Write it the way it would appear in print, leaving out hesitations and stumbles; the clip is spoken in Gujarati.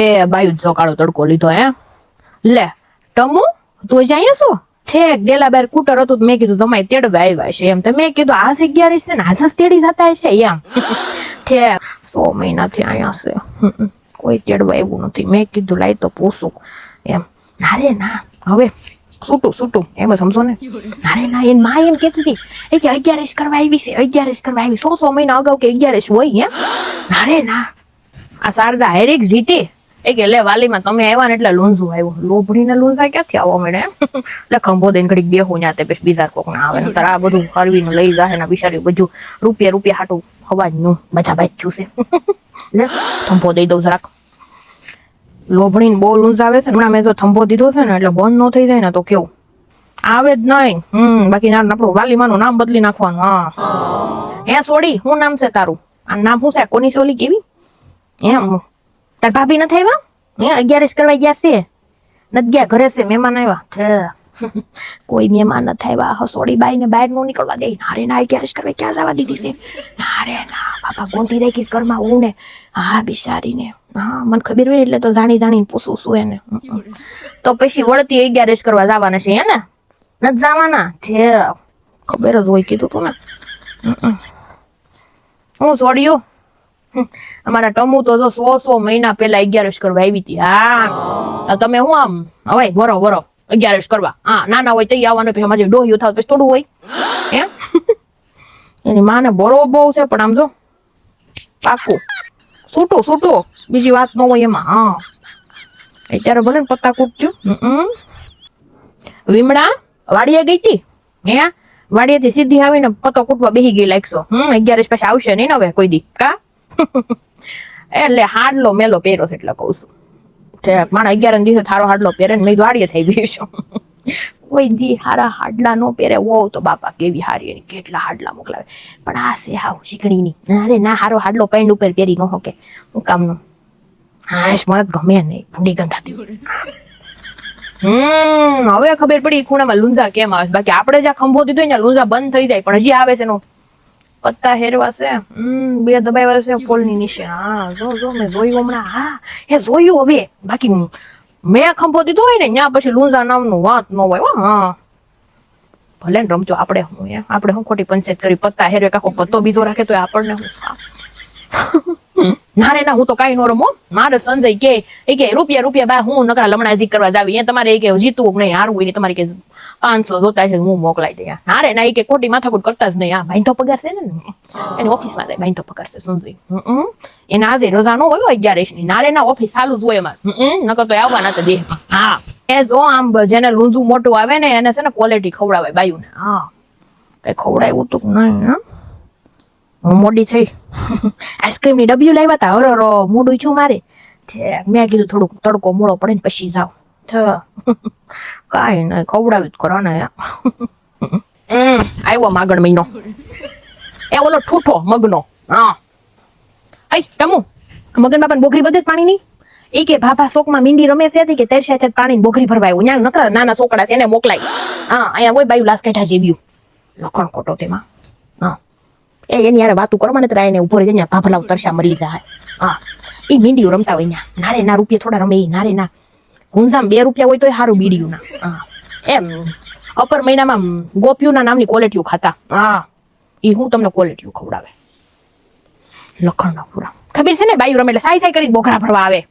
એ બાયુ જો કાળો તડકો લીધો હે લે ટમુ તું જ અહીંયા શું ઠેક ડેલા બાર કુટર હતું મેં કીધું તમારે તેડવા આવ્યા છે એમ તો મેં કીધું આ 11 છે ને આજ જ તેડી જતા હશે એમ ઠેક 100 મહિનાથી અહીંયા છે કોઈ તેડવા આવ્યું નથી મેં કીધું લાઈ તો પૂછું એમ ના રે ના હવે છૂટું એમ સમજો ને નારે ના એની માં એમ કેતી હતી એ કે 11 કરવા આવી છે 11 કરવા આવી 100 મહિના અગાઉ કે 11 હોય એમ નારે ના આ શારદા હેરિક જીતી એ કે લે વાલીમાં તમે આવ્યા ને એટલે લોંઝું આવ્યું લોભડીને લોંઝા ક્યાંથી આવવા મળે એમ એટલે ખંભો દઈને ઘડીક બેહું ત્યાં તે પછી બીજા કોક ના આવે ને આ બધું કરવીને લઈ જાય ને બિચારી બધું રૂપિયા હાટું હવા નું બધા બાજ્યું છે લે ખંભો દઈ દઉં જરાક લોભડીને બહુ લૂંઝ આવે છે હમણાં મેં તો થંભો દીધો છે ને એટલે બંધ ન થઈ જાય ને તો કેવું આવે જ નહીં બાકી આપણું વાલીમાનું નામ બદલી નાખવાનું હા એ સોડી શું નામ છે તારું આ નામ શું છે કોની સોલી કેવી એમ તાર ભાભી નથી આવ્યા 11 કરવા ગયા છે નથી ગયા ઘરે છે મહેમાન આવ્યા કોઈ મહેમાન નથી આવ્યા હસોડી બાઈ ને બહાર નો નીકળવા દે નારે ના 11 કરવા ક્યાં જવા દીધી છે નારે ના બાપા ગોંધી રાખીશ ઘરમાં હું ને હા બિચારીને હા મને ખબર હોય એટલે તો જાણીને પૂછું છું એને તો પછી વળતી 11 કરવા જવાના છે હે ને નથી જવાના છે ખબર જ હોય કીધું તું ને હું છોડ્યું અમારા ટમુ તો 100 મહિના પેલા 11 કરવા આવી હતી હા તમે હું આમ હવે વરો 11 કરવા હા નાના હોય તો આવવાનું પછી અમારે ડોહ્યું થાવ પછી થોડું હોય એમ એની માને બરો બહુ છે પણ આમ જો પાકું છૂટું બીજી વાત ન હોય એમાં હા અત્યારે ભલે ને પત્તા કૂટતું વિમડા વાડીએ ગઈ હતી હે વાડીએથી સીધી આવીને પત્તો કૂટવા બેસી ગઈ લાગશો 11 પછી આવશે નહીં ને હવે કોઈ દી કા એટલે હાડલો મેલો પહેરો છે એટલે કઉ છું મારા 11 દિવસે થારો હાડલો પહેરે ને મેં વાડીએ થઈ ગઈ છું કોઈ દી હારા હાડલા નો પહેરે હોવ તો બાપા કેવી હારી એની કેટલા હાડલા મોકલાવે પણ આ છે હાવ શીકણી ની અરે ના હારો હાડલો પેન્ટ ઉપર પહેરી ન હોકે હું કામનું હા મને ગમે નહીં ભૂંડી ગંધાતી હવે ખબર પડી ખૂણામાં લુંઝા કેમ આવે બાકી આપણે જ્યાં ખંભો દીધો ને લુંઝા બંધ થઈ જાય પણ હજી આવે છે એનો પત્તા હેરવા છે બે દબાવ્યા છે ફોલ ની નીચે હા જો મેં જોયું હમણાં હા એ જોયું હવે બાકી મેં ખંભો દીધો હોય ને ત્યાં પછી લુંઝા નામનું વાત ન હોય હા ભલે ને રમજો આપણે હું ખોટી પંચાયત કરી પત્તા હેરવે કાકો પત્તો બીજો રાખે તો આપણને ના રે ના હું તો કઈ નો રમો મારે સંજય કે રૂપિયા બા હું નકરા લમણાજી કરવા જાવી એ તમારે કે જીતવું નહીં હારવું હોય તમારે કે 500 જોતા છે હું મોકલાઈ દે ના રે ના કે ખોટી માથાકૂટ કરતા જ નહીં આ ભાઈ તો પગાર છે ને એની ઓફિસમાં જાય ભાઈ તો પગાર છે સંજય એને આજે રજા નો હોય 11 ની ના રે ના ઓફિસ ચાલુ જ હોય અમારે નકર તો આવવાના તો દેહમાં હા એ જો આમ જેને લૂંઝું મોટું આવે ને એને છે ને ક્વોલિટી ખવડાવાય બાયુને હા કઈ ખવડાવ્યું તો નહીં હા હું મોડી થઈ આઈસ્ક્રીમ ની ડબ્યું લાવ્યા હતા હરો મોડું છું મારે મેં કીધું થોડુંક તડકો મોડો પડે ને પછી જાવ કાંઈ નહીં ખવડાવી જ કરો ને આવ્યો માગણ મહિનો એ ઓલો ઠૂઠો મગનો હા આઈ ટમુ મગન બાપા બોઘરી બધે પાણી ની એ કે ભાભા શોકમાં મીંડી રમે છે કે તેર સાથે પાણી બોઘરી ભરવા આવ્યું ત્યાં નકરા નાના છોકરા છે એને મોકલાય હા અહીંયા હોય બાયું લાસ કાઢા જેવ્યું લખણ ખોટો તેમાં હા એની યાર વાતું કરવા ને તો એને ઉભો રહી જાય ભાભલાવ તરસા મરી જાય હા એ મીંડીઓ રમતા હોય ત્યાં નારે ના રૂપિયા થોડા રમે નારે ના ગુંજામ 2 રૂપિયા હોય તો સારું બીડીયું ના હા એમ અપર મહિનામાં ગોપિયુના નામની ક્વોલિટીઓ ખાતા હા એ હું તમને ક્વોલિટીઓ ખવડાવે લખણ ના પૂરા ખબર છે ને બાયું રમે એટલે સાઈ કરીને બોઘરા ભરવા આવે